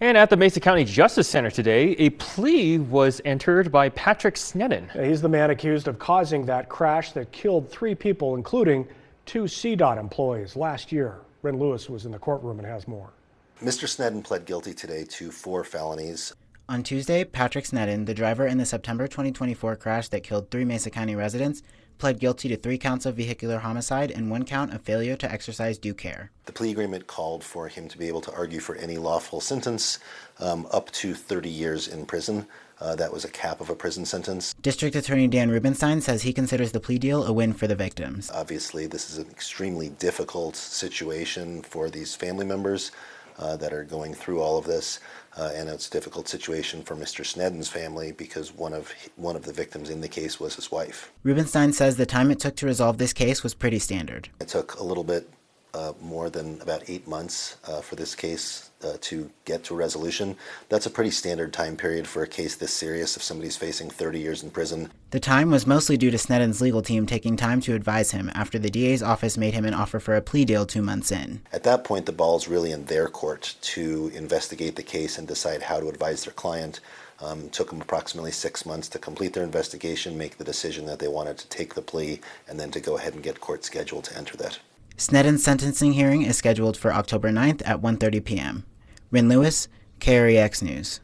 And at the Mesa County Justice Center today, a plea was entered by Patrick Sneddon. He's the man accused of causing that crash that killed 3 people, including 2 CDOT employees last year. Ren Lewis was in the courtroom and has more. Mr. Sneddon pled guilty today to 4 felonies. On Tuesday, Patrick Sneddon, the driver in the September 2024 crash that killed 3 Mesa County residents, pled guilty to 3 counts of vehicular homicide and 1 count of failure to exercise due care. The plea agreement called for him to be able to argue for any lawful sentence up to 30 years in prison. That was a cap of a prison sentence. District Attorney Dan Rubenstein says he considers the plea deal a win for the victims. Obviously, this is an extremely difficult situation for these family members that are going through all of this, and it's a difficult situation for Mr. Sneddon's family because one of the victims in the case was his wife. Rubenstein says the time it took to resolve this case was pretty standard. It took a little bit more than about 8 months for this case to get to a resolution. That's a pretty standard time period for a case this serious if somebody's facing 30 years in prison. The time was mostly due to Sneddon's legal team taking time to advise him after the DA's office made him an offer for a plea deal 2 months in. At that point, the ball's really in their court to investigate the case and decide how to advise their client. Took them approximately 6 months to complete their investigation, make the decision that they wanted to take the plea, and then to go ahead and get court scheduled to enter that. Sneddon's sentencing hearing is scheduled for October 9th at 1:30 p.m. Ren Lewis, KREX News.